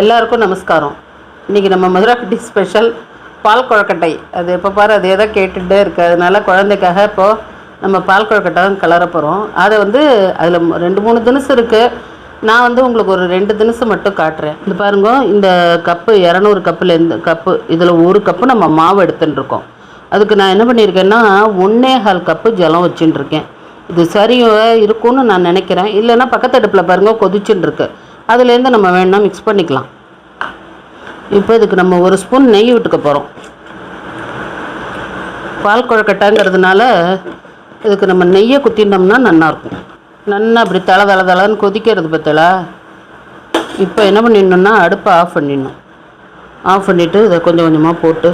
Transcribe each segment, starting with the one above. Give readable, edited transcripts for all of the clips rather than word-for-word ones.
எல்லாருக்கும் நமஸ்காரம். இன்றைக்கி நம்ம மதுராக்கட்டி ஸ்பெஷல் பால் கொழக்கட்டை. அது எப்போ பாரு அதே தான் கேட்டுகிட்டே இருக்குது. அதனால் குழந்தைக்காக இப்போது நம்ம பால் கொழக்கட்டை தான் கிளற போகிறோம். அதை அதில் 2-3 தினுசு இருக்குது. நான் உங்களுக்கு ஒரு 2 தினுசு மட்டும் காட்டுறேன். இது பாருங்க, இந்த கப்பு 200 கப்புலேருந்து கப்பு இதில் 1 கப்பு நம்ம மாவு எடுத்துட்டுருக்கோம். அதுக்கு நான் என்ன பண்ணியிருக்கேன்னா 1.25 கப்பு ஜலம் வச்சுட்டுருக்கேன். இது சரியாக இருக்கும்னு நான் நினைக்கிறேன். இல்லைன்னா பக்கத்து அடுப்பில் பாருங்கள் கொதிச்சுன்னு இருக்கு. அதுலேருந்து நம்ம வேணும்னா மிக்ஸ் பண்ணிக்கலாம். இப்போ இதுக்கு நம்ம 1 ஸ்பூன் நெய் விட்டுக்க போகிறோம். பால் கொழக்கட்டைங்கிறதுனால இதுக்கு நம்ம நெய்யை குத்திட்டோம்னா நல்லாயிருக்கும். நல்லா அப்படி தளன்னு கொதிக்கிறது பார்த்தல. இப்போ என்ன பண்ணிடணுன்னா அடுப்பை ஆஃப் பண்ணிடணும். ஆஃப் பண்ணிவிட்டு இதை கொஞ்சம் கொஞ்சமாக போட்டு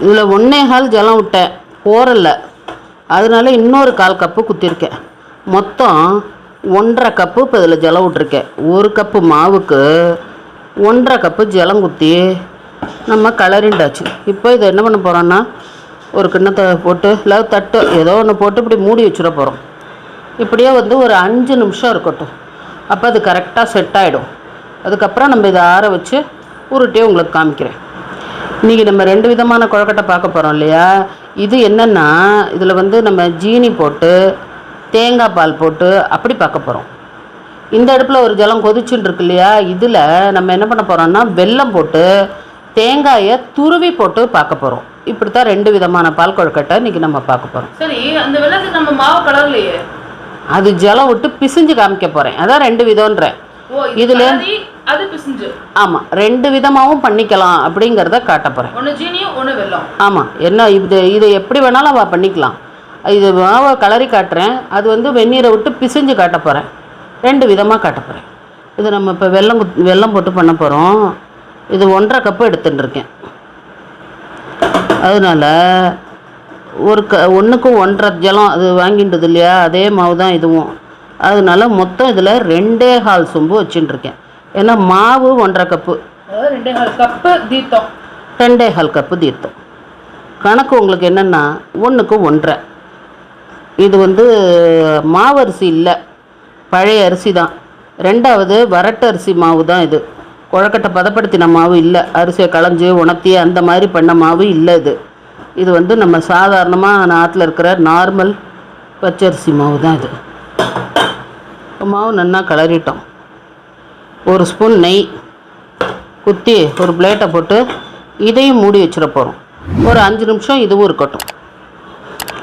இதில் 1.25 ஜலம் விட்டேன், போரல. அதனால இன்னொரு 1/4 கப்பு குத்திருக்கேன். மொத்தம் 1.5 கப்பு இப்போ இதில் ஜலம் விட்ருக்கேன். 1 கப்பு மாவுக்கு 1.5 கப்பு ஜலம் குத்தி நம்ம கலரிண்டாச்சு. இப்போ இதை என்ன பண்ண போகிறோன்னா ஒரு கிண்ணத்தை போட்டு இல்லை தட்டு ஏதோ ஒன்று போட்டு இப்படி மூடி வச்சுட போகிறோம். இப்படியே ஒரு 5 நிமிஷம் இருக்கட்டும். அப்போ அது கரெக்டாக செட் ஆகிடும். அதுக்கப்புறம் நம்ம இதை ஆற வச்சு உருட்டியே உங்களுக்கு காமிக்கிறேன். இன்றைக்கி நம்ம 2 விதமான கொழக்கட்டை பார்க்க போகிறோம் இல்லையா. இது என்னென்னா இதில் நம்ம ஜீனி போட்டு தேங்காய் பால் போட்டு அப்படி பார்க்க போகிறோம். இந்த அடுப்பில் ஒரு ஜலம் கொதிச்சுன்னு இருக்கு இல்லையா. இதில் நம்ம என்ன பண்ண போகிறோம்னா வெல்லம் போட்டு தேங்காயை துருவி போட்டு பார்க்க போகிறோம். இப்படி தான் 2 விதமான பால் கொழுக்கட்டை இன்றைக்கி நம்ம பார்க்க போகிறோம். சரி, அந்த வெள்ளத்துக்கு நம்ம மாவு கலர்லையே, அது ஜலம் விட்டு பிசிஞ்சு காமிக்க போகிறேன். அதான் 2 விதம்ன்றேன். இதில் அது பிசிஞ்சு. ஆமாம், 2 விதமாகவும் பண்ணிக்கலாம் அப்படிங்கிறத காட்ட போகிறேன். ஒன்று ஜீனியும் ஒன்று வெல்லம். ஆமாம், என்ன இதை எப்படி வேணாலும் அவள் பண்ணிக்கலாம். இது மாவை கலரி காட்டுறேன். அது வெந்நீரை விட்டு பிசிஞ்சு காட்ட போகிறேன். 2 விதமாக காட்ட போகிறேன். இது நம்ம இப்போ வெல்லம் போட்டு பண்ண போகிறோம். இது 1.5 கப்பு எடுத்துட்டுருக்கேன். அதனால் 1க்கு 1.5 ஜலம் அது வாங்கிட்டது இல்லையா, அதே மாவு தான் இதுவும். அதனால மொத்தம் இதில் 2.25 சொம்பு வச்சுட்டுருக்கேன். ஏன்னா மாவு 1.5 கப்பு, 2.25 கப்பு தீர்த்தம். 2.25 கப்பு தீர்த்தம். கணக்கு உங்களுக்கு என்னென்னா 1க்கு 1.5. இது மாவரிசி இல்லை, பழைய அரிசி தான். 2வது வரட்டு அரிசி மாவு தான். இது கொழக்கட்டை பதப்படுத்தின மாவு இல்லை. அரிசியை களைஞ்சி உணர்த்தி அந்த மாதிரி பண்ண மாவு இல்லை. இது நம்ம சாதாரணமாக நாட்டில் இருக்கிற நார்மல் பச்சரிசி மாவு தான். இது மாவு நல்லா கிளறிட்டோம். 1 ஸ்பூன் நெய் குத்தி ஒரு பிளேட்டை போட்டு இதையும் மூடி வச்சிட போகிறோம். ஒரு 5 நிமிஷம் இதுவும் இருக்கட்டும்.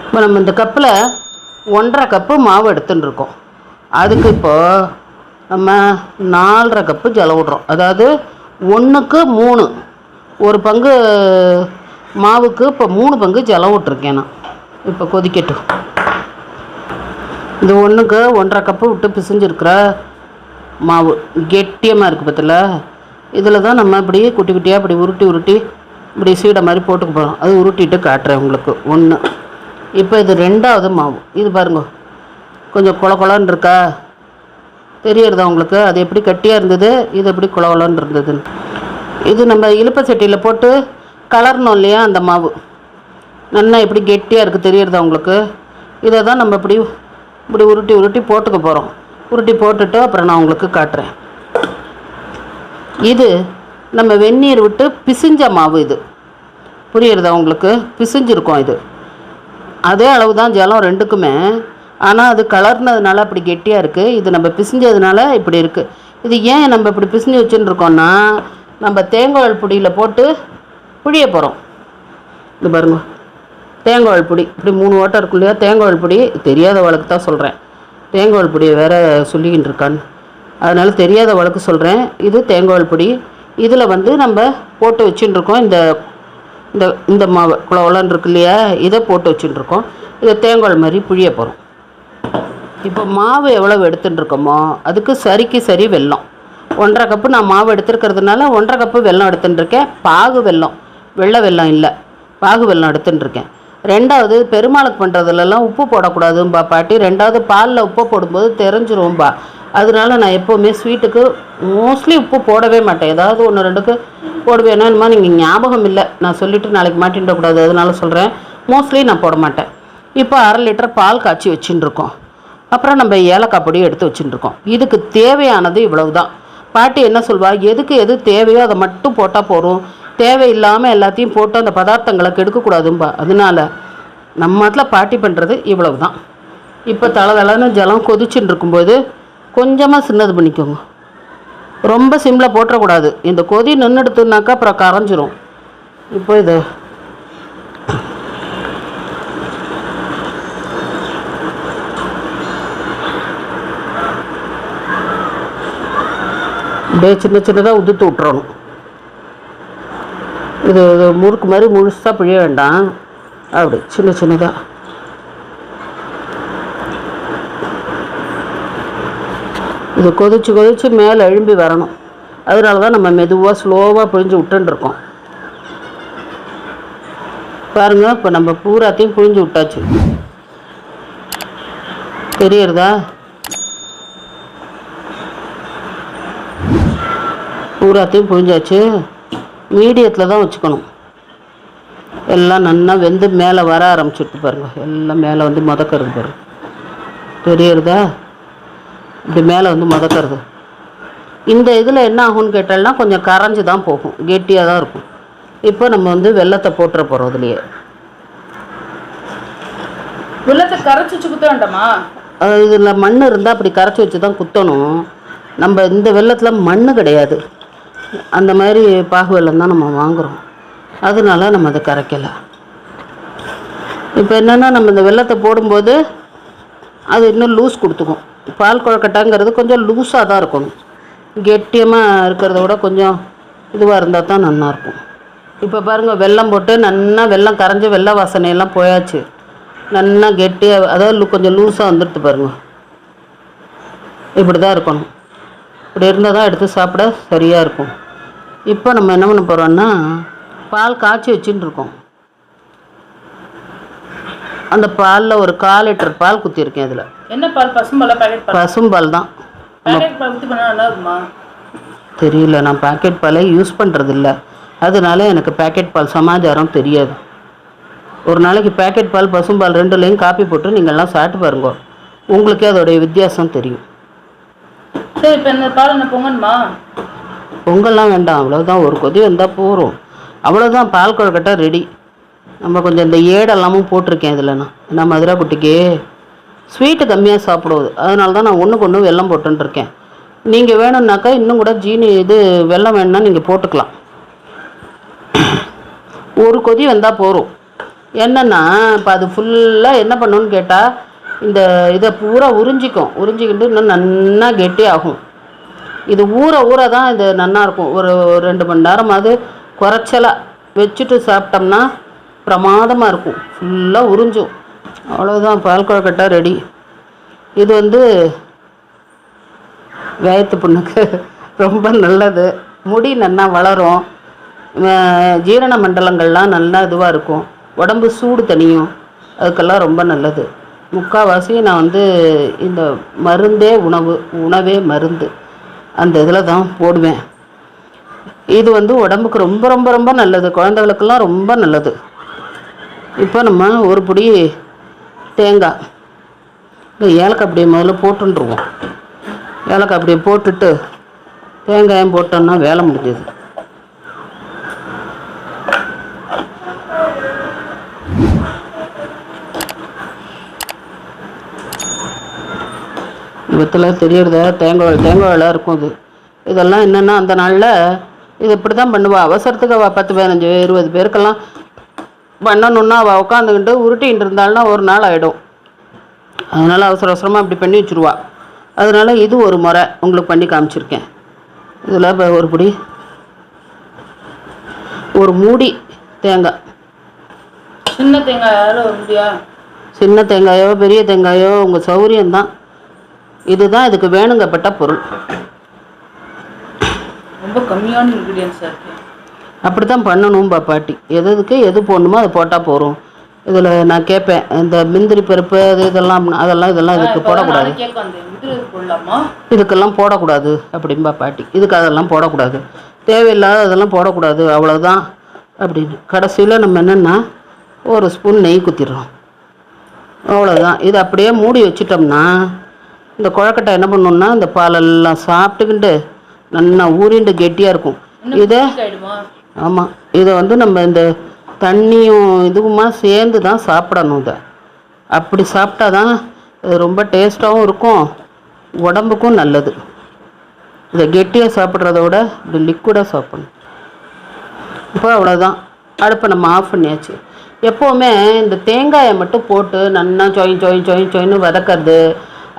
இப்போ நம்ம இந்த கப்பில் 1.5 கப்பு மாவு எடுத்துட்டுருக்கோம். அதுக்கு இப்போது நம்ம 4.5 கப்பு ஜலம் விட்றோம். அதாவது 1க்கு 3, 1 பங்கு மாவுக்கு இப்போ 3 பங்கு ஜலம் விட்ருக்கேன் நான். இப்போ கொதிக்கட்டும். இது 1க்கு 1.5 கப்பு விட்டு பிசிஞ்சிருக்கிற மாவு கெட்டியமாக இருக்குது பற்றில. இதில் தான் நம்ம இப்படி குட்டி குட்டியாக இப்படி உருட்டி இப்படி சீடை மாதிரி போட்டுக்க போகிறோம். அது உருட்டிட்டு காட்டுறேன் உங்களுக்கு. 1. இப்போ இது 2வது மாவு. இது பாருங்க, கொஞ்சம் குளன்னு இருக்கா, தெரியறதா உங்களுக்கு? அது எப்படி கட்டியாக இருந்தது, இது எப்படி குளன்னு இருந்ததுன்னு. இது நம்ம இலுப்பை சட்டியில் போட்டு கலரணும் இல்லையா, அந்த மாவு நல்லா எப்படி கெட்டியாக இருக்குது தெரியறதா உங்களுக்கு? இதை தான் நம்ம இப்படி உருட்டி போட்டுக்க போகிறோம். உருட்டி போட்டுட்டு அப்புறம் நான் உங்களுக்கு காட்டுறேன். இது நம்ம வெந்நீர் விட்டு பிசிஞ்ச மாவு. இது புரியுறதா உங்களுக்கு? பிசிஞ்சிருக்கோம். இது அதே அளவு தான் ஜலம் 2க்குமே. ஆனால் அது கலர்னதுனால அப்படி கெட்டியாக இருக்குது. இது நம்ம பிசிஞ்சதுனால இப்படி இருக்குது. இது ஏன் நம்ம இப்படி பிசிஞ்சு வச்சுன்னு இருக்கோம்னா, நம்ம தேங்காய் பொடியில் போட்டு புழிய போகிறோம். இது பாருங்க, தேங்காய் பொடி இப்படி 3 ஓட்டை இருக்கும் இல்லையா. தேங்காய் பொடி தெரியாத வழக்கு தான் சொல்கிறேன். தேங்காய் பொடியை வேறு சொல்லிக்கிட்டு இருக்கான்னு, அதனால் தெரியாத வழக்கு சொல்கிறேன். இது தேங்காய் பொடி. இதில் நம்ம போட்டு வச்சுன்னு இருக்கோம். இந்த மாவு குளன்னு இருக்கு இல்லையா, இதை போட்டு வச்சுட்டுருக்கோம். இதை தேங்காய் மாதிரி புழிய போகிறோம். இப்போ மாவு எவ்வளவு எடுத்துட்டுருக்கோமோ அதுக்கு சரிக்கு சரி வெல்லம். 1.5 கப்பு நான் மாவு எடுத்துருக்கிறதுனால 1.5 கப்பு வெல்லம் எடுத்துட்டுருக்கேன். பாகு வெல்லம், வெள்ளை வெல்லம் இல்லை, பாகு வெல்லம் எடுத்துட்டுருக்கேன். 2வது பெருமாளுக்கு பண்ணுறதுலலாம் உப்பு போடக்கூடாதும்பா பாட்டி. 2வது பாலில் உப்பு போடும்போது தெரிஞ்சிரும்பா. அதனால நான் எப்போவுமே ஸ்வீட்டுக்கு மோஸ்ட்லி உப்பு போடவே மாட்டேன். ஏதாவது 1-2க்கு போடுவேன்னா நீங்கள் ஞாபகம் இல்லை, நான் சொல்லிவிட்டு நாளைக்கு மாட்டின்றக்கூடாது, அதனால சொல்கிறேன். மோஸ்ட்லி நான் போட மாட்டேன். இப்போ 1/2 லிட்டர் பால் காய்ச்சி வச்சுன்னு இருக்கோம். அப்புறம் நம்ம ஏலக்காய் பொடி எடுத்து வச்சுட்டு இருக்கோம். இதுக்கு தேவையானது இவ்வளவு தான். பாட்டி என்ன சொல்வா, எதுக்கு எது தேவையோ அதை மட்டும் போட்டால் போதும், தேவையில்லாமல் எல்லாத்தையும் போட்டு அந்த பதார்த்தங்களை கெடுக்கக்கூடாதும்பா. அதனால நம்ம அதில் பாட்டி பண்ணுறது இவ்வளவு தான். இப்போ தளதளன்னு ஜலம் கொதிச்சுட்டு இருக்கும்போது கொஞ்சமாக சின்னது பண்ணிக்கோங்க. ரொம்ப சிம்மில் போட்டுறக்கூடாது. இந்த கொதி நின்றுடுத்துனாக்கா அப்புறம் கரைஞ்சிரும். இப்போ இது அப்படியே சின்ன சின்னதாக உதுத்து விட்டுறணும். இது முறுக்கு மாதிரி முழுசாக பிழிய வேண்டாம், அப்படி சின்ன சின்னதாக. இது கொதிச்சு கொதிச்சு மேலே எழும்பி வரணும். அதனால தான் நம்ம மெதுவாக ஸ்லோவாக பிழிஞ்சு விட்டுருக்கோம். பாருங்கள், இப்போ நம்ம பூராத்தையும் பிழிஞ்சு விட்டாச்சு. தெரியுறதா? பூராத்தையும் புழிஞ்சாச்சு. மீடியத்தில் தான் வச்சுக்கணும். எல்லாம் நல்லா வெந்து மேலே வர ஆரம்பிச்சுட்டு பாருங்கள். எல்லாம் மேலே வந்து மதக்கிறது பாருங்க. தெரியுறதா? இப்படி மேலே வந்து மதக்கிறது. இந்த இதில் என்ன ஆகும்னு கேட்டால்னா கொஞ்சம் கரைஞ்சி தான் போகும், கெட்டியாக தான் இருக்கும். இப்போ நம்ம வந்து வெல்லத்தை போட்டுற போகிறோம். இதுலையே வெள்ளத்தை கரைச்சி வச்சு குத்த வேண்டாமா? இதில் மண் இருந்தால் அப்படி கரைச்சி வச்சு தான் குத்தணும். நம்ம இந்த வெல்லத்தில் மண் கிடையாது. அந்த மாதிரி பாகு வெல்லம் தான் நம்ம வாங்குகிறோம். அதனால நம்ம அதை கரைக்கலை. இப்போ என்னென்னா நம்ம இந்த வெல்லத்தை போடும்போது அது இன்னும் லூஸ் கொடுத்துக்கும். பால் கொழுக்கட்டைங்கிறது கொஞ்சம் லூஸாக தான் இருக்கணும். கெட்டியமாக இருக்கிறத விட கொஞ்சம் இதுவாக இருந்தால் தான் நல்லாயிருக்கும். இப்போ பாருங்கள், வெல்லம் போட்டு நல்லா வெல்லம் கரைஞ்சி வெள்ளை வாசனையெல்லாம் போயாச்சு. நல்லா கெட்டியாக, அதாவது கொஞ்சம் லூஸாக வந்துடுது பாருங்கள். இப்படி தான் இருக்கணும். இப்படி இருந்தால் தான் எடுத்து சாப்பிட சரியாக இருக்கும். இப்போ நம்ம என்ன பண்ண போகிறோன்னா, பால் காய்ச்சி வச்சுட்டு இருக்கோம். அந்த பாலில் ஒரு 1/4 லிட்டர் பால் குத்திருக்கேன். இதில் என்ன பால்? பசும்பாலா? பேக்கெட் பால்? பசும்பால் தான். பேக்கெட் பால் ஊற்றி பண்ணால் நல்லா இருக்குமா? தெரியல, நான் பேக்கெட் பாலை யூஸ் பண்ணுறதில்ல. அதனால எனக்கு பேக்கெட் பால் சமாச்சாரம் தெரியாது. ஒரு நாளைக்கு பேக்கெட் பால் பசும்பால் ரெண்டுலேயும் காப்பி போட்டு நீங்கள்லாம் சாப்பிட்டு பாருங்க, உங்களுக்கே அதோடைய வித்தியாசம் தெரியும். சரி, இப்போ இந்த பால் என்ன பொங்கணுமா? பொங்கல்லாம் வேண்டாம், அவ்வளோதான். ஒரு கொதி வந்தால் போகிறோம், அவ்வளோதான். பால் கொழுக்கட்டை ரெடி. நம்ம கொஞ்சம் இந்த ஏடெல்லாமும் போட்டிருக்கேன் இதில். நான் மதுரை குட்டிக்கு ஸ்வீட்டு கம்மியாக சாப்பிடுவது, அதனால தான் நான் ஒன்றுக்கு ஒன்று வெல்லம் போட்டுருக்கேன். நீங்கள் வேணும்னாக்கா இன்னும் கூட ஜீனி இது வெல்லம் வேணும்னா நீங்கள் போட்டுக்கலாம். ஒரு கொதி வந்தால் போகிறோம். என்னென்னா இப்போ அது ஃபுல்லாக என்ன பண்ணணுன்னு கேட்டால், இந்த இதை பூரா உறிஞ்சிக்கும். உறிஞ்சிக்கிட்டு இன்னும் நன்னா கெட்டி ஆகும். இது ஊற ஊற தான் இது நல்லாயிருக்கும். ஒரு 2 மணி நேரமாவது குறைச்சலாக வச்சுட்டு சாப்பிட்டோம்னா பிரமாதமாக இருக்கும். ஃபுல்லாக உறிஞ்சும். அவ்வளோதான், பால் கொழுக்கட்டை ரெடி. இது வந்து வயத்து புண்ணுக்கு ரொம்ப நல்லது. முடி நல்லா வளரும். ஜீரண மண்டலங்கள்லாம் நல்லா இதுவாக இருக்கும். உடம்பு சூடு தணியும். அதுக்கெல்லாம் ரொம்ப நல்லது. முக்கால்வாசி நான் வந்து இந்த மருந்தே உணவே மருந்து அந்த இதில் தான் போடுவேன். இது வந்து உடம்புக்கு ரொம்ப ரொம்ப ரொம்ப நல்லது. குழந்தைகளுக்கெல்லாம் ரொம்ப நல்லது. இப்போ நம்ம ஒரு பிடி தேங்காய், இந்த ஏலக்காய் அப்படியே முதல்ல போட்டுருவோம். ஏலக்காய் அப்படியே போட்டுட்டு தேங்காயம் போட்டோன்னா வேலை முடிஞ்சது. இவத்தில் தெரியறதா? தேங்காயெல்லாம் இருக்கும். இதெல்லாம் என்னென்னா அந்த நாளில் இது இப்படி தான் பண்ணுவாள். அவசரத்துக்கு அவள் 10, 15, 20 பேருக்கெல்லாம் பண்ணணுன்னா அவள் உட்காந்துக்கிட்டு உருட்டின்ட்டு இருந்தாள்னா ஒரு நாள் ஆகிடும். அதனால் அவசர அவசரமாக இப்படி பண்ணி வச்சுருவா. அதனால் இது ஒரு முறை உங்களுக்கு பண்ணி காமிச்சிருக்கேன். இதில் இப்போ ஒரு பிடி, ஒரு மூடி தேங்காய். சின்ன தேங்காயால் ஒரு முடியா? சின்ன தேங்காயோ பெரிய தேங்காயோ உங்கள் சௌகரியம்தான். இதுதான் இதுக்கு வேணுங்கப்பட்ட பொருள். ரொம்ப கம்மியான இன்க்ரீடியன்ஸாக இருக்குது. அப்படி தான் பண்ணணும் பாட்டி. எதுக்கு எது போடணுமோ அதை போட்டால் போகிறோம். இதில் நான் கேட்பேன், இந்த முந்திரி பருப்பு அதெல்லாம் இதுக்கு போடக்கூடாது, இதுக்கெல்லாம் போடக்கூடாது அப்படின்பா பாட்டி. இதுக்கு அதெல்லாம் போடக்கூடாது, தேவையில்லாத அதெல்லாம் போடக்கூடாது, அவ்வளோதான் அப்படின்னு. கடைசியில் நம்ம என்னென்னா ஒரு ஸ்பூன் நெய் குத்திடுறோம். அவ்வளோதான். இது அப்படியே மூடி வச்சிட்டோம்னா இந்த குழக்கட்டை என்ன பண்ணணும்னா இந்த பாலெல்லாம் சாப்பிட்டுக்கிட்டு நல்லா ஊறிண்டு கெட்டியாக இருக்கும். இன்னும் இதை thick ஆயிடுமா? ஆமாம், இதை வந்து நம்ம இந்த தண்ணியும் இதுவுமா சேர்ந்து தான் சாப்பிடணும். இதை அப்படி சாப்பிட்டா தான் இது ரொம்ப டேஸ்ட்டாகவும் இருக்கும், உடம்புக்கும் நல்லது. இதை கெட்டியாக சாப்பிட்றத விட இப்படி லிக்விடாக சாப்பிடணும். இப்போ அவ்வளோதான், அடுப்பை நம்ம ஆஃப் பண்ணியாச்சு. எப்போவுமே இந்த தேங்காயை மட்டும் போட்டு நல்லா சொயின்னு வதக்கிறது,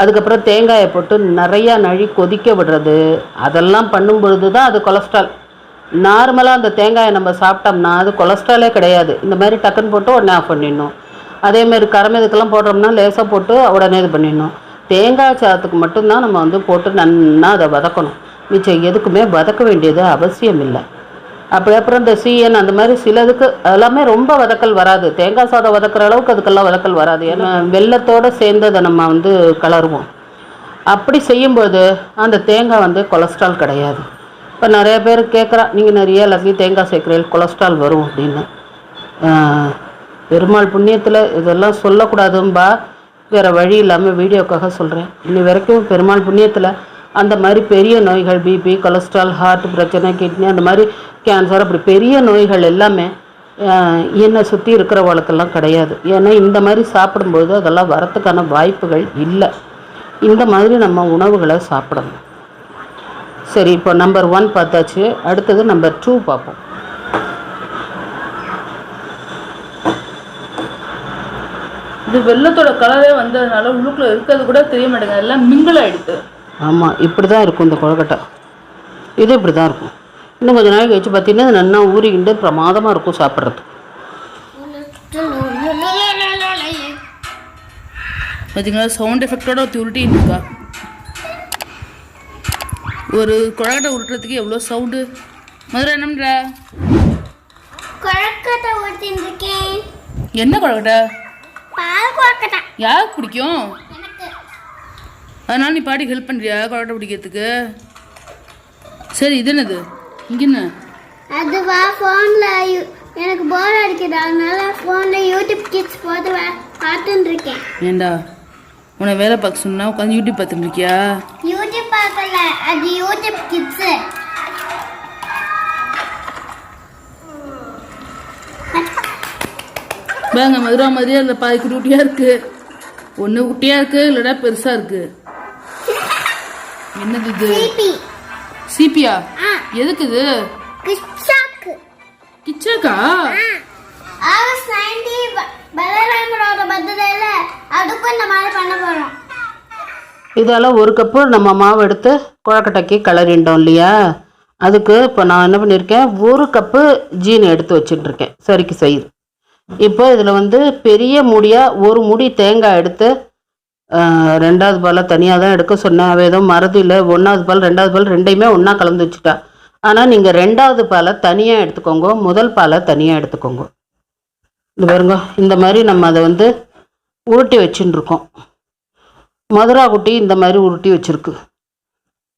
அதுக்கப்புறம் தேங்காயை போட்டு நிறையா நழி கொதிக்க விடுறது, அதெல்லாம் பண்ணும் பொழுது தான் அது கொலஸ்ட்ரால். நார்மலாக அந்த தேங்காயை நம்ம சாப்பிட்டோம்னா அது கொலஸ்ட்ராலே கிடையாது. இந்த மாதிரி டக்குன்னு போட்டு உடனே ஆஃப் பண்ணிடணும். அதேமாரி கரமெதுக்கெல்லாம் போடுறோம்னா லேசாக போட்டு உடனே இது பண்ணிடணும். தேங்காய் சாதத்துக்கு மட்டும்தான் நம்ம வந்து போட்டு நல்லா அதை வதக்கணும். மிச்சம் எதுக்குமே வதக்க வேண்டியது அவசியம் இல்லை. அப்படி அப்புறம் இந்த சீயன் அந்த மாதிரி சிலதுக்கு எல்லாமே ரொம்ப வதக்கல் வராது. தேங்காய் சாதம் வதக்குற அளவுக்கு அதுக்கெல்லாம் வதக்கல் வராது. ஏன்னா வெல்லத்தோடு சேர்ந்து அதை நம்ம வந்து கலருவோம். அப்படி செய்யும்போது அந்த தேங்காய் வந்து கொலஸ்ட்ரால் கிடையாது. இப்போ நிறைய பேர் கேட்குறா, நீங்கள் நிறைய எல்லாத்தையும் தேங்காய் சேர்க்குறீங்க, கொலஸ்ட்ரால் வரும் அப்படின்னு. பெருமாள் புண்ணியத்தில் இதெல்லாம் சொல்லக்கூடாதும்பா, வேறு வழி இல்லாமல் வீடியோக்காக சொல்கிறேன். இன்னி வரைக்கும் பெருமாள் புண்ணியத்தில் அந்த மாதிரி பெரிய நோய்கள், பிபி, கொலஸ்ட்ரால், ஹார்ட் பிரச்சனை, கிட்னி, அந்த மாதிரி கேன்சர், அப்படி பெரிய நோய்கள் எல்லாமே என்னை சுற்றி இருக்கிறவங்களுக்கெல்லாம் கிடையாது. ஏன்னா இந்த மாதிரி சாப்பிடும்போது அதெல்லாம் வரத்துக்கான வாய்ப்புகள் இல்லை. இந்த மாதிரி நம்ம உணவுகளை சாப்பிடணும். சரி, இப்போ நம்பர் 1 பார்த்தாச்சு. அடுத்தது நம்பர் 2 பார்ப்போம். இது வெள்ளத்தோட கலரே வந்ததுனால உள்ளுக்குள்ள இருக்கிறது கூட தெரிய மாட்டேங்குது, எல்லாம் மிங்கிள் ஆயிடுது. ஆமாம், இப்படி தான் இருக்கும் இந்த கொழுக்கட்டை. இது இப்படி தான் இருக்கும். இன்னும் கொஞ்சம் நாளைக்கு வச்சு பார்த்தீங்கன்னா இது நல்லா ஊறிக்கிண்டு பிரமாதமாக இருக்கும் சாப்பிட்றது. பார்த்தீங்களா, சவுண்ட் எஃபெக்டோட உருட்டின்னு இருக்கா. ஒரு கொழக்கட்டை உருட்டுறதுக்கு எவ்வளோ சவுண்டு. மதுரை என்னம்ன்ற? கொழக்கட்டை ஊத்தின்னு இருக்கேன். என்ன கொழக்கட்டை? பால் கொழக்கட்டை. யாருக்கு பிடிக்கும்? எனக்கு. அதனால நீ பாட்டி ஹெல்ப் பண்ணுறியா கொழக்கட்டை பிடிக்கிறதுக்கு? சரி, இது என்னது இங்கே என்ன? அதுவா ஃபோனில் எனக்கு போர் அடிக்குது, அதனால ஃபோனில் யூடியூப் கிட்ஸ் போட்டு பார்த்துன்னு இருக்கேன். ஏண்டா உன்னை வேலை பார்க்க சொன்னா உட்காந்து யூடியூப் பார்த்துட்டு இருக்கியா? யூடியூப் பார்க்கல, அது யூடியூப் கிட்ஸ். பாங்க மதுரா மாதிரியா இல்லை, பாதி குட்டியாக இருக்கு, ஒன்று குட்டியாக இருக்கு, இல்லைடா பெருசாக இருக்கு. என்னது இது? சிபி. சிபியா? எதுக்கு இது? கிச்சாக்கு. கிச்சாக்கா? ஆகஸ்ட் 90 பலராமரோட பர்த்டேல அதுக்கும் இந்த மாதிரி பண்ண போறோம். இதெல்லாம் 1 கப்பு நம்ம மாவு எடுத்து கொழக்கட்டைக்கு கலரிண்டோம் இல்லையா? அதுக்கு இப்போ நான் என்ன பண்ணியிருக்கேன், 1 கப்பு ஜீனி எடுத்து வச்சுட்டுருக்கேன் சரிக்கு செய்யுது. இப்போ இதில் வந்து பெரிய மூடியாக 1 மூடி தேங்காய் எடுத்து 2வது பாலை தனியாக தான் எடுக்க சொன்னேன். அவள் ஏதோ மறதியில் 1வது பால் 2வது பால் ரெண்டையுமே ஒன்றா கலந்து வச்சுட்டா. ஆனால் நீங்கள் 2வது பாலை தனியாக எடுத்துக்கோங்க, முதல் பாலை தனியாக எடுத்துக்கோங்க. இது பாருங்க, இந்த மாதிரி நம்ம அதை வந்து உருட்டி வச்சுன்னு இருக்கோம். மதுரா குட்டி இந்த மாதிரி உருட்டி வச்சுருக்கு,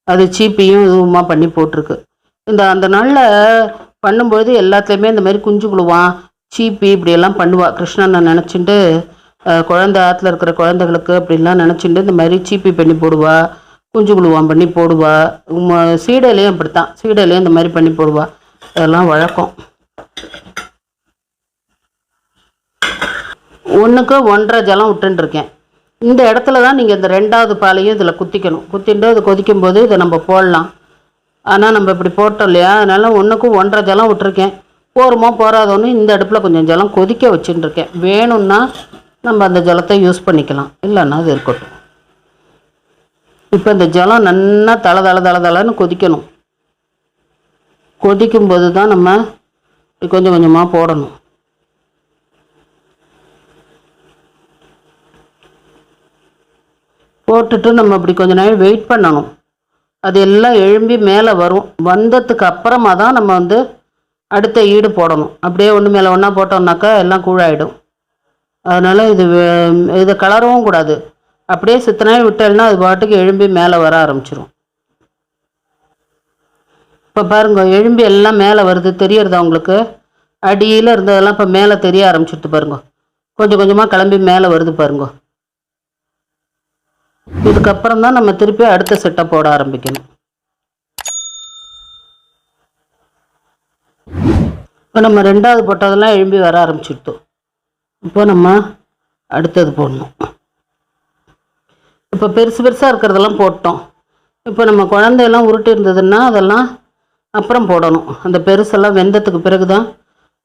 அது சீப்பியும் இதுவுமா பண்ணி போட்டிருக்கு. அந்த நாளில் பண்ணும்பொழுது எல்லாத்துலேயுமே இந்த மாதிரி குஞ்சு குழுவான், சீப்பி இப்படியெல்லாம் பண்ணுவாள். கிருஷ்ணனை நினச்சிட்டு குழந்தை ஆற்றுல இருக்கிற குழந்தைகளுக்கு அப்படின்லாம் நினச்சிட்டு இந்த மாதிரி சீப்பி பண்ணி போடுவா, குஞ்சு குழுவான் பண்ணி போடுவா. சீடையிலையும் அப்படித்தான், சீடையிலையும் இந்த மாதிரி பண்ணி போடுவா. அதெல்லாம் வழக்கம். 1க்கு 1.5 ஜலம் விட்டுருக்கேன். இந்த இடத்துல தான் நீங்கள் இந்த 2வது பாலையும் இதில் குத்திக்கணும். குத்திட்டு அது கொதிக்கும்போது இதை நம்ம போடலாம். ஆனால் நம்ம இப்படி போட்டோம் இல்லையா, அதனால 1க்கு 1.5 ஜலம் விட்டுருக்கேன். போருமோ போராதோன்னு இந்த அடுப்பில் கொஞ்சம் ஜலம் கொதிக்க வச்சுட்டு இருக்கேன். வேணும்னா நம்ம அந்த ஜலத்தை யூஸ் பண்ணிக்கலாம், இல்லைன்னா அது இருக்கட்டும். இப்போ இந்த ஜலம் நல்லா தளன்னு கொதிக்கணும். கொதிக்கும்போது தான் நம்ம கொஞ்சம் கொஞ்சமாக போடணும். போட்டுட்டு நம்ம இப்படி கொஞ்ச நேரம் வெயிட் பண்ணணும். அது எல்லாம் எழும்பி மேலே வரும். வந்ததுக்கு அப்புறமா தான் நம்ம வந்து அடுத்த ஈடு போடணும். அப்படியே ஒன்று மேலே ஒன்றா போட்டோம்னாக்கா எல்லாம் கூழாயிடும். அதனால் இதை கலரவும் கூடாது. அப்படியே சித்த நேரம் விட்டோம்னா அது பாட்டுக்கு எழும்பி மேலே வர ஆரம்பிச்சிடும். இப்போ பாருங்க, எழும்பி எல்லாம் மேலே வருது, தெரியறதா உங்களுக்கு? அடியில் இருந்ததெல்லாம் இப்போ மேலே தெரிய ஆரம்பிச்சிடுது பாருங்க. கொஞ்சம் கொஞ்சமாக கிளம்பி மேலே வருது பாருங்க. இதுக்கப்புறம் தான் நம்ம திருப்பி அடுத்த செட்டை போட ஆரம்பிக்கணும். இப்போ நம்ம 2வது போட்டதெல்லாம் எழும்பி வர ஆரம்பிச்சுட்டோம். இப்போ நம்ம அடுத்தது போடணும். இப்போ பெருசு பெருசாக இருக்கிறதெல்லாம் போட்டோம். இப்போ நம்ம குழந்தையெல்லாம் உருட்டி இருந்ததுன்னா அதெல்லாம் அப்புறம் போடணும். அந்த பெருசெல்லாம் வெந்ததுக்கு பிறகு தான்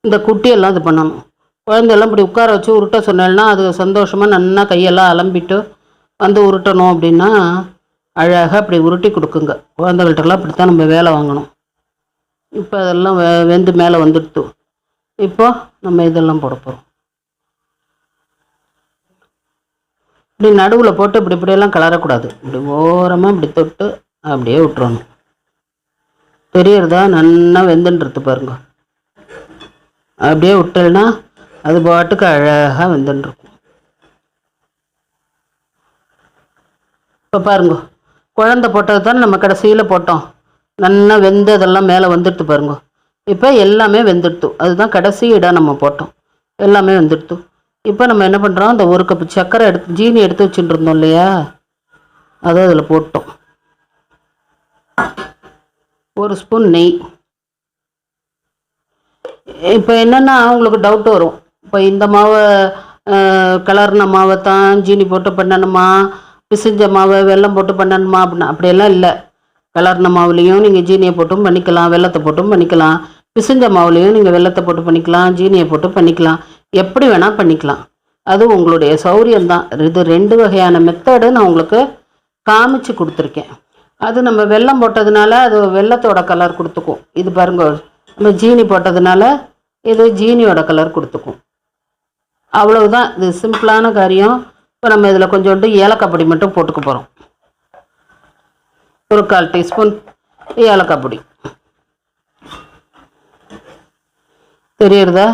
இந்த குட்டியெல்லாம் இது பண்ணணும். குழந்தையெல்லாம் இப்படி உட்கார வச்சு உருட்ட சொன்னேன்னா அது சந்தோஷமாக நல்லா கையெல்லாம் அலம்பிட்டு வந்து உருட்டணும் அப்படின்னா அழகாக அப்படி உருட்டி கொடுக்குங்க. குழந்தைகள்கிட்டலாம் அப்படி தான் நம்ம வேலை வாங்கணும். இப்போ அதெல்லாம் வெந்து மேலே வந்துடுத்து. இப்போ நம்ம இதெல்லாம் போட போகிறோம். இப்படி நடுவில் போட்டு இப்படியெல்லாம் கலரக்கூடாது. இப்படி ஓரமாக இப்படி தொட்டு அப்படியே விட்டுறணும். தெரியறதா நல்லா வெந்துன்றது பாருங்க. அப்படியே விட்டேன்னா அது பாட்டுக்கு அழகாக வெந்துன்ருக்கும். இப்போ பாருங்க, குழந்தை போட்டது தான் நம்ம கடைசியில் போட்டோம். நல்லா வெந்ததெல்லாம் மேலே வந்துடுத்து பாருங்க. இப்போ எல்லாமே வெந்துடுத்து. அதுதான் கடைசி இடம் நம்ம போட்டோம். எல்லாமே வெந்துடுத்து. இப்போ நம்ம என்ன பண்ணுறோம், அந்த 1 கப்பு சர்க்கரை ஜீனி எடுத்து வச்சுட்டு இருந்தோம் இல்லையா, அதை அதில் போட்டோம். 1 ஸ்பூன் நெய். இப்போ என்னென்னா உங்களுக்கு டவுட் வரும், இப்போ இந்த மாவை கலர்ன மாவை தான் ஜீனி போட்டு பண்ணணுமா, பிசிஞ்ச மாவை வெல்லம் போட்டு பண்ணணுமா அப்படின்னா அப்படியெல்லாம் இல்லை. கலர்ன மாவுலேயும் நீங்கள் ஜீனியை போட்டும் பண்ணிக்கலாம், வெல்லத்தை போட்டும் பண்ணிக்கலாம். பிசிஞ்ச மாவுலேயும் நீங்கள் வெல்லத்தை போட்டு பண்ணிக்கலாம், ஜீனியை போட்டு பண்ணிக்கலாம். எப்படி வேணால் பண்ணிக்கலாம். அது உங்களுடைய சௌரியம்தான். இது 2 வகையான மெத்தடு நான் உங்களுக்கு காமிச்சு கொடுத்துருக்கேன். அது நம்ம வெல்லம் போட்டதுனால அது வெல்லத்தோட கலர் கொடுத்துக்கும். இது பாருங்க, நம்ம ஜீனி போட்டதுனால இது ஜீனியோட கலர் கொடுத்துக்கும். அவ்வளவுதான். இது சிம்பிளான காரியம். இப்போ நம்ம இதில் கொஞ்சோண்டு ஏலக்காய் பொடி மட்டும் போட்டுக்க போகிறோம். 1/4 டீஸ்பூன் ஏலக்காய் பொடி. தெரியுறதா?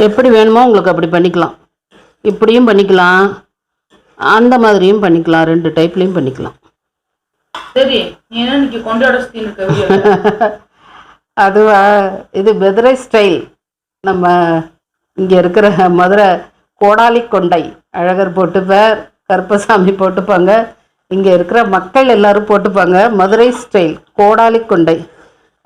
எப்படி வேணுமோ உங்களுக்கு அப்படி பண்ணிக்கலாம். இப்படியும் பண்ணிக்கலாம், அந்த மாதிரியும் பண்ணிக்கலாம். 2 டைப்லையும் பண்ணிக்கலாம். சரி, நீ என்ன இன்னைக்கு கொண்டாட சுத்தி இருக்க? அதுவா, இது பெதுரை ஸ்டைல். நம்ம இங்கே இருக்கிற மதுரை கோடாலி கொண்டை அழகர் போட்டுப்பார், கருப்பசாமி போட்டுப்பாங்க, இங்கே இருக்கிற மக்கள் எல்லாரும் போட்டுப்பாங்க. மதுரை ஸ்டைல் கோடாலி கொண்டை.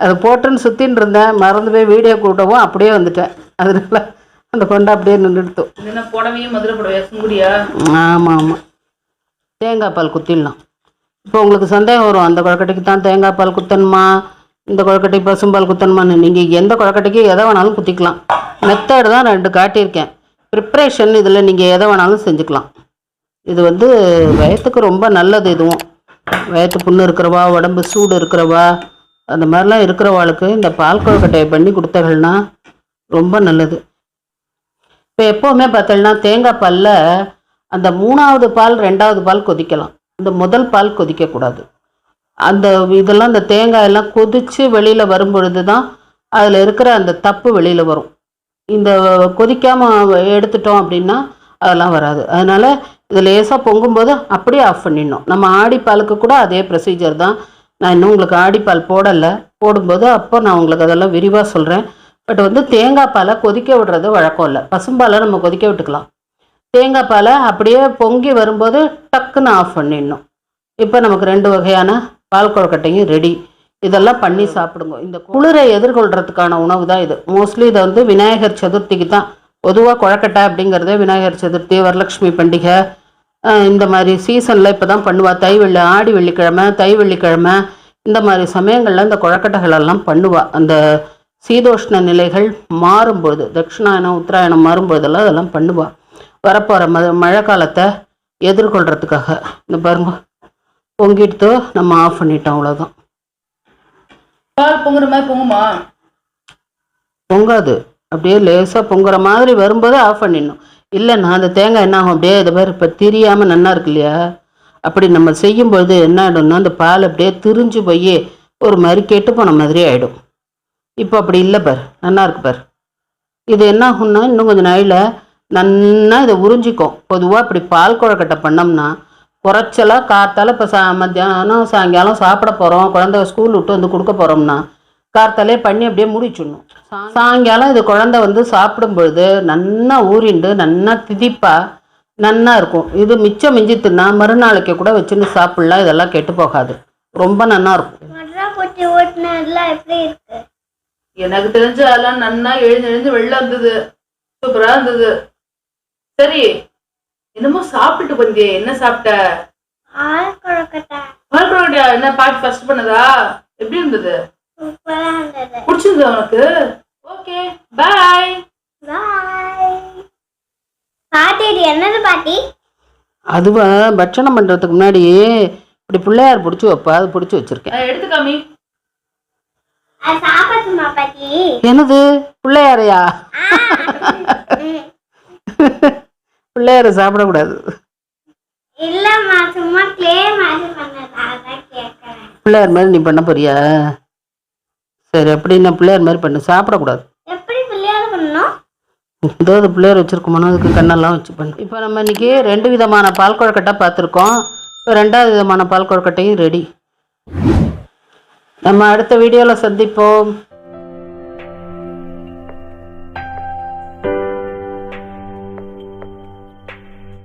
அது போட்டுன்னு சுற்றின்னு இருந்தேன், மறந்து போய் வீடியோ கூட்டவும் அப்படியே வந்துட்டேன். அதனால அந்த கொண்டை அப்படியே நின்றுடுத்தோம். புடவையும் மதுரை புடவையா சுங்குடியா? ஆமாம் ஆமாம். தேங்காய் பால் குத்திடலாம். இப்போ உங்களுக்கு சந்தேகம் வரும், அந்த கொழக்கட்டைக்கு தான் தேங்காய் பால் குத்தணுமா, இந்த கொழக்கட்டைக்கு பசும்பால் குத்தணுமான்னு. நீங்கள் எந்த கொழக்கட்டைக்கு எதை வேணாலும் குத்திக்கலாம். மெத்தடு தான் 2 காட்டியிருக்கேன். ப்ரிப்ரேஷன் இதில் நீங்கள் எதை வேணாலும் செஞ்சுக்கலாம். இது வயத்துக்கு ரொம்ப நல்லது. இதுவும் வயத்து புண்ணு இருக்கிறவா, உடம்பு சூடு இருக்கிறவா, அந்த மாதிரிலாம் இருக்கிறவாளுக்கு இந்த பால் கொழுக்கட்டையை பண்ணி கொடுத்தாங்கன்னா ரொம்ப நல்லது. இப்போ எப்போவுமே பார்த்தோம்னா தேங்காய் பாலில் அந்த 3வது பால் 2வது பால் கொதிக்கலாம். இந்த முதல் பால் கொதிக்கக்கூடாது. அந்த இதெல்லாம் இந்த தேங்காயெல்லாம் கொதித்து வெளியில் வரும்பொழுது தான் அதில் இருக்கிற அந்த தப்பு வெளியில் வரும். இந்த கொதிக்காமல் எடுத்துட்டோம் அப்படின்னா அதெல்லாம் வராது. அதனால் இது லேசாக பொங்கும்போது அப்படியே ஆஃப் பண்ணிடணும். நம்ம ஆடிப்பாலுக்கு கூட அதே ப்ரொசீஜர் தான். நான் இன்னும் உங்களுக்கு ஆடிப்பால் போடலை. போடும்போது அப்போ நான் உங்களுக்கு அதெல்லாம் விரிவாக சொல்கிறேன். பட் தேங்காய் பாலை கொதிக்க விடுறது வழக்கம் இல்லை. பசும்பாலை நம்ம கொதிக்க விட்டுக்கலாம். தேங்காய் பாலை அப்படியே பொங்கி வரும்போது டக்குன்னு ஆஃப் பண்ணிடணும். இப்போ நமக்கு 2 வகையான பால் கொழுக்கட்டையும் ரெடி. இதெல்லாம் பண்ணி சாப்பிடுங்க. இந்த குளிரை எதிர்கொள்கிறதுக்கான உணவு தான் இது. மோஸ்ட்லி இதை விநாயகர் சதுர்த்திக்கு தான். பொதுவாக கொழக்கட்டை அப்படிங்கிறதே விநாயகர் சதுர்த்தி, வரலட்சுமி பண்டிகை, இந்த மாதிரி சீசனில் இப்போ தான் பண்ணுவா. ஆடி வெள்ளிக்கிழமை, தை வெள்ளிக்கிழமை, இந்த மாதிரி சமயங்களில் இந்த கொழக்கட்டைகளெல்லாம் பண்ணுவாள். அந்த சீதோஷ்ண நிலைகள் மாறும்பொழுது, தட்சிணாயனம் உத்தராயணம் மாறும்பொழுதெல்லாம் அதெல்லாம் பண்ணுவாள். வரப்போகிற மழை காலத்தை எதிர்கொள்கிறதுக்காக. இந்த பாருங்க, பொங்கிட்டு நம்ம ஆஃப் பண்ணிட்டோம். அவ்வளோதான். பால் பொங்குற மாதிரி பொங்குமா? பொங்காது. அப்படியே லேசாக பொங்குற மாதிரி வரும்போது ஆஃப் பண்ணிடணும். இல்லைன்னா அந்த தேங்காய் என்ன ஆகும், அப்படியே இது மாதிரி இப்போ திரியாமல் நல்லா இருக்கு இல்லையா, அப்படி நம்ம செய்யும்போது என்ன ஆகிடும்னா அந்த பால் அப்படியே திரிஞ்சு போய் ஒரு மாதிரி கெட்டு போன மாதிரி ஆகிடும். இப்போ அப்படி இல்லை பார், நல்லா இருக்கு பார். இது என்ன ஆகும்னா இன்னும் கொஞ்சம் நாளில் நல்லா இதை உறிஞ்சிக்கும். பொதுவாக இப்படி பால் கொழக்கட்டை பண்ணோம்னா குறைச்சலாக காத்தால இப்போ மத்தியானம் சாயங்காலம் சாப்பிட போகிறோம், குழந்தை ஸ்கூல் விட்டு வந்து கொடுக்க போகிறோம்னா காத்தாலே பண்ணி அப்படியே முடிச்சிடணும். சாயங்காலம் இது குழந்தை வந்து சாப்பிடும் பொழுது நன்னா ஊறிண்டு நன்னா திதிப்பா நன்னா இருக்கும். இது மிச்சம் மிஞ்சித்துன்னா மறுநாளைக்கு கூட வச்சுன்னு சாப்பிடலாம், இதெல்லாம் கெட்டு போகாது, ரொம்ப நன்னா இருக்கும். குட்டி ஓட்டுனதுலாம் எப்படி இருக்கு? எனக்கு தெரிஞ்ச அதெல்லாம் நன்னா எழுந்து வெளில இருந்தது, சூப்பரா இருந்தது. சரி, என்னமோ சாப்பிட்டு வந்தியே, என்ன சாப்பிட்ட? பால் கொழுக்கட்டை. பால் கொழுக்கட்டையா? என்ன பாட்டி ஃபர்ஸ்ட் பண்ணதா? எப்படி இருந்தது? சூப்பரா இருந்தது. பிடிச்சிருந்தது உனக்கு? ஓகே, பாய். பாய். பாட்டி இது என்னது பாட்டி? அதுவா பட்சணம் பண்ணுறதுக்கு முன்னாடி இப்படி பிள்ளையார் பிடிச்சி வைப்பா, அது பிடிச்சி வச்சுருக்கேன். எடுத்துக்காமி. அது சாப்பிடுமா பாட்டி? என்னது பிள்ளையாரையா? பிள்ளையார சாப்பிடக்கூடாது. இல்லம்மா, சும்மா க்ளே மாதிரி பண்ணதா கேட்கறேன். பிள்ளையார் மாதிரி நீ பண்ண போறியா? சரி, அப்படின்னா பிள்ளையார் மாதிரி பண்ணு, சாப்பிடக்கூடாது. எப்படி பிள்ளையார பண்ணணும்? ஏதோ அது பிள்ளையார் வச்சுருக்கோமோ, அதுக்கு கண்ணெல்லாம் வச்சு பண்ணு. இப்போ நம்ம இன்னைக்கு 2 விதமான பால் கொழுக்கட்டை பார்த்துருக்கோம். இப்போ 2வது விதமான பால் கொழுக்கட்டையும் ரெடி. நம்ம அடுத்த வீடியோவில் சந்திப்போம்.